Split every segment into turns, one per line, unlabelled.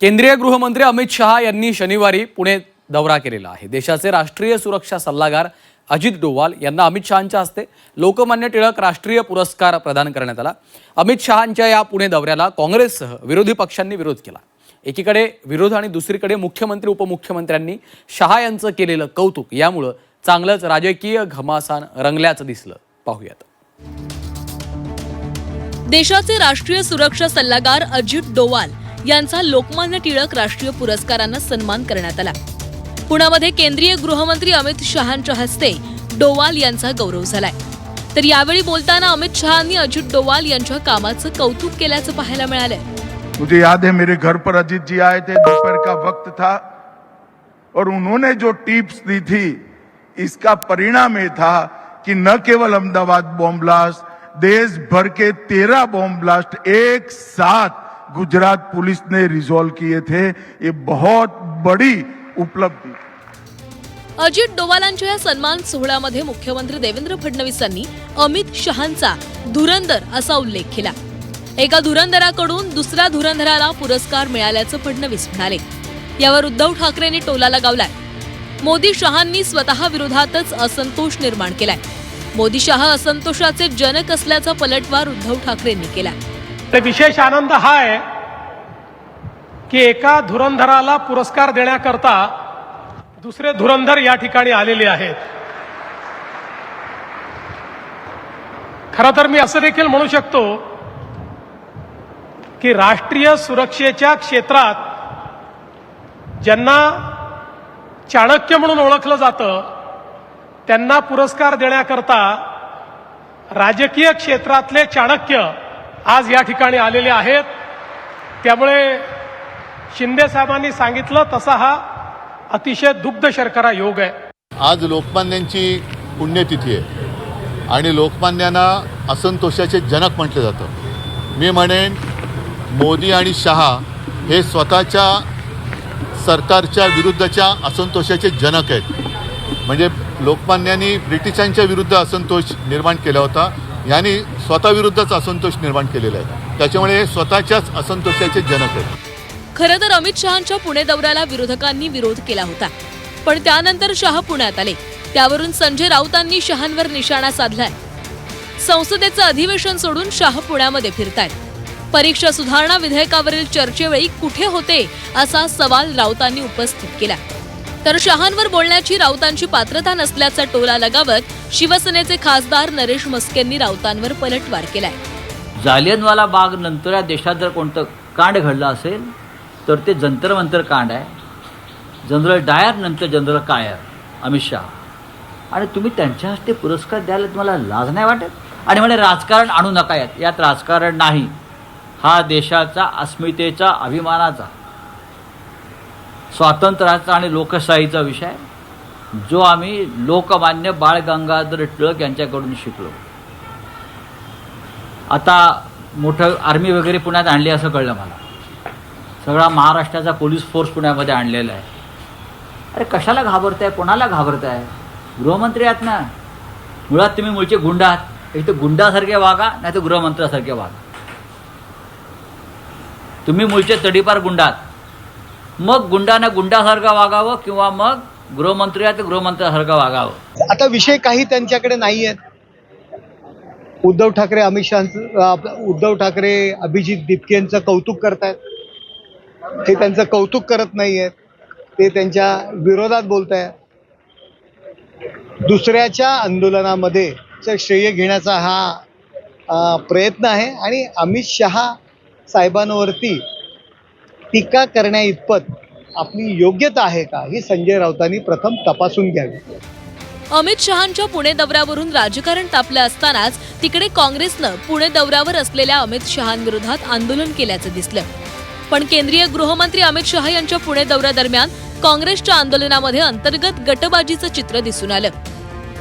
केंद्रीय गृहमंत्री अमित शहा यांनी शनिवारी पुणे दौरा केलेला आहे। देशाचे राष्ट्रीय सुरक्षा सल्लागार अजित डोवाल यांना अमित शहांच्या हस्ते लोकमान्य टिळक राष्ट्रीय पुरस्कार प्रदान करण्यात आला। अमित शहांच्या या पुणे दौऱ्याला काँग्रेससह विरोधी पक्षांनी विरोध केला। एकीकडे विरोध आणि दुसरीकडे मुख्यमंत्री उपमुख्यमंत्र्यांनी शहा यांचं केलेलं कौतुक यामुळे चांगलंच राजकीय घमासान रंगल्याचं दिसलं। पाहूयात।
देशाचे राष्ट्रीय सुरक्षा सल्लागार अजित डोवाल यांचा लोकमान्य टिळक राष्ट्रीय पुरस्कारानं सन्मान करण्यात आला। पुण्यामध्ये केंद्रीय गृहमंत्री अमित शहांच्या हस्ते डोवाल यांचा गौरव झालाय। तर यावेळी बोलताना अमित शहांनी अजित डोवाल यांच्या कामाचं कौतुक केल्याचं पाहायला मिळालंय।
मुझे याद है मेरे घर पर अजीत जी आए थे, दोपहर का वक्त था और उन्होंने जो टिप्स दी थी इसका परिणाम ये था कि न केवल अहमदाबाद बॉम्ब ब्लास्ट, देश भर के 13 बॉम्ब ब्लास्ट एक साथ गुजरात पुलिस ने रिजॉल्व किए थे। ये बहुत बड़ी उपलब्धि।
अजित डोवालांच्या या सन्मान सोहळ्यामध्ये मुख्यमंत्री देवेंद्र फडणवीसांनी अमित शहांचा धुरंधर असा उल्लेख केला। एका धुरंधराकडून दुसऱ्या धुरंधराला पुरस्कार मिळाल्याचं फडणवीस म्हणाले। यावर उद्धव ठाकरेंनी टोला लगावलाय। मोदी शहांनी स्वतः विरोधातच असंतोष निर्माण केलाय। मोदी शहा असंतोषाचे जनक असल्याचा पलटवार उद्धव ठाकरेंनी केला।
विशेष आनंद हा आहे की एका धुरंधराला पुरस्कार देण्याकरता दुसरे धुरंधर या ठिकाणी आलेले आहेत। खरं तर मी असं देखील म्हणू शकतो की राष्ट्रीय सुरक्षेच्या क्षेत्रात ज्यांना चाणक्य म्हणून ओळखलं जातं त्यांना पुरस्कार देण्याकरता राजकीय क्षेत्रातले चाणक्य आज या ठिकाणी आलेले आहेत। त्यामुळे शिंदे साहेबांनी सांगितलं तसा हा अतिशय दुग्ध शर्करा योग आहे।
आज लोकमान्यांची पुण्यतिथी आहे आणि लोकमान्यांना असंतोषाचे जनक म्हटलं जातं। मी म्हणेन मोदी आणि शहा हे स्वतःच्या सरकारच्या विरुद्धच्या असंतोषाचे जनक आहेत। म्हणजे लोकमान्यांनी ब्रिटिशांच्या विरुद्ध असंतोष निर्माण केला होता, यांनी स्वतःविरुद्धच असंतोष निर्माण केलेला आहे। त्याच्यामुळे स्वतःच्याच असंतोषाचे जनक आहेत।
खरं तर अमित शहांच्या पुणे दौऱ्याला विरोधकांनी विरोध केला होता, पण त्यानंतर शहा पुण्यात आले। त्यावरून संजय राऊतांनी शहांवर निशाणा साधलाय। संसदेचं अधिवेशन सोडून शहा पुण्यामध्ये फिरतायत। परीक्षा सुधारणा विधेयकावरील चर्चेवेळी कुठे होते असा सवाल राऊतांनी उपस्थित केला। तर शहांवर बोलण्याची राऊतांची पात्रता नसल्याचा टोला लगावत शिवसेनेचे खासदार नरेश मस्केंनी राऊतांवर पलटवार केलाय।
जालियनवाला बाग नंतर या देशात जर कोणतं कांड घडलं असेल तर ते जंतर मंतर कांड आहे। जनरल डायर नंतर जनरल कायर अमित शहा आणि तुम्ही त्यांच्या हस्ते पुरस्कार द्यायला तुम्हाला लाज नाही वाटत? आणि म्हणे राजकारण आणू नका, यात राजकारण नाही, हा देशाचा अस्मितेचा अभिमानाचा स्वातंत्र्याचा आणि लोकशाहीचा विषय जो आम्ही लोकमान्य बाळ गंगाधर टिळक यांच्याकडून शिकलो। आता मोठं आर्मी वगैरे पुण्यात आणली असं कळलं मला। सगळा महाराष्ट्राचा पोलीस फोर्स पुण्यामध्ये आणलेला आहे। अरे कशाला घाबरताय, कोणाला घाबरताय? गृहमंत्री आहात ना, मुळात तुम्ही मूळचे गुंड आहात। एक तर गुंडासारखे वागा, नाही तर गृहमंत्र्यासारखे वागा। तुम्ही मूळचे तडीपार गुंड आहात, मग गुंडांना गुंडासारखं वागावं किंवा मग गृहमंत्री आहे तर गृहमंत्र्यासारखं वागावं।
आता विषय काही त्यांच्याकडे नाही आहेत। उद्धव ठाकरे अभिजित दिपकेंचं कौतुक करतायत, ते त्यांचं कौतुक करत नाहीयेत, ते त्यांच्या विरोधात बोलतायत। दुसऱ्याच्या आंदोलनामध्ये श्रेय घेण्याचा हा प्रयत्न आहे आणि अमित शहा साहेबांवरती टीका करण्या इतपत आपली योग्यता आहे का ही संजय राऊतांनी प्रथम तपासून घ्यावी।
अमित शहांच्या पुणे दौऱ्यावरून राजकारण तापलं असतानाच तिकडे काँग्रेसनं पुणे दौऱ्यावर असलेल्या अमित शहांविरोधात आंदोलन केल्याचं दिसलं। पण केंद्रीय गृहमंत्री अमित शहा यांच्या पुणे दौऱ्यादरम्यान काँग्रेसच्या आंदोलनामध्ये अंतर्गत गटबाजीचं चित्र दिसून आलं।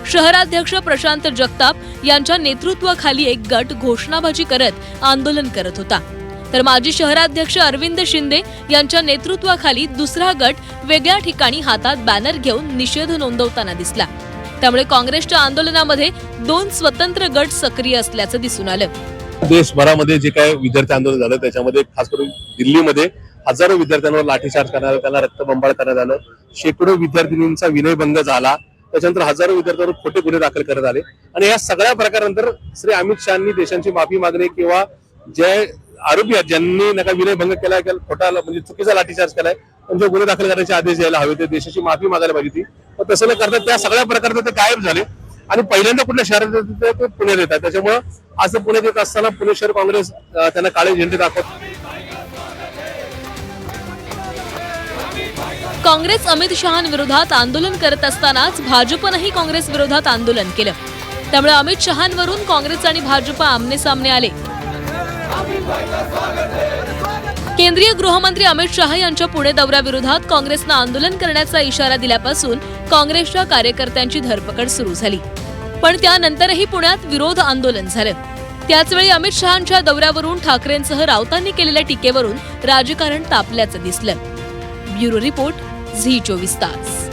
शहराध्यक्ष प्रशांत जगताप यांच्या नेतृत्वाखाली एक गट घोषणाबाजी करत आंदोलन करत होता, तर माजी शहराध्यक्ष अरविंद शिंदे यांच्या नेतृत्वाखाली दुसरा गट वेगळ्या ठिकाणी हातात बॅनर घेऊन निषेध नोंदवताना दिसला। त्यामुळे काँग्रेसच्या आंदोलनामध्ये दोन स्वतंत्र गट सक्रिय असल्याचं दिसून आलं।
देशभरामध्ये जे काय विद्यार्थी आंदोलन झालं त्याच्यामध्ये खास करून दिल्लीमध्ये हजारो विद्यार्थ्यांवर लाठीचार्ज करण्यात आला, त्यांना रक्तबंबाळ करण्यात आलं, शेकडो विद्यार्थिनींचा विनयभंग झाला, त्याच्यानंतर हजारो विद्यार्थ्यांवर खोटे गुन्हे दाखल करण्यात आले. आणि या सगळ्या प्रकारानंतर श्री अमित शहानी देशांची माफी मागणे किंवा जे आरोपी आहेत ज्यांनी नका विनयभंग केलाय, खोटा म्हणजे चुकीचा लाठीचार्ज केलाय, त्यांचे गुन्हे दाखल करण्याचे आदेश द्यायला हवे, ते देशाची माफी मागायला पाहिजे होती. पण तसं न करता त्या सगळ्या प्रकारात ते गायब झाले आणि पहिल्यांदा कुठल्या शहरात येतात ते पुण्यात येतात. त्याच्यामुळे असं पुण्यात येत असताना पुणे शहर काँग्रेस त्यांना काळे झेंडे दाखवत.
काँग्रेस अमित शहांविरोधात आंदोलन करत असतानाच भाजपनंही काँग्रेस विरोधात आंदोलन केलं. त्यामुळे अमित शहांवरून काँग्रेस आणि भाजप आमनेसामने आले. केंद्रीय गृहमंत्री अमित शहा यांच्या पुणे दौऱ्याविरोधात काँग्रेसनं आंदोलन करण्याचा इशारा दिल्यापासून काँग्रेसच्या कार्यकर्त्यांची धरपकड सुरू झाली. पण त्यानंतरही पुण्यात विरोध आंदोलन झालं. त्याचवेळी अमित शहांच्या दौऱ्यावरून ठाकरेंसह राऊतांनी केलेल्या टीकेवरून राजकारण तापल्याचं दिसलं. ब्युरो रिपोर्ट, झी 24 तास.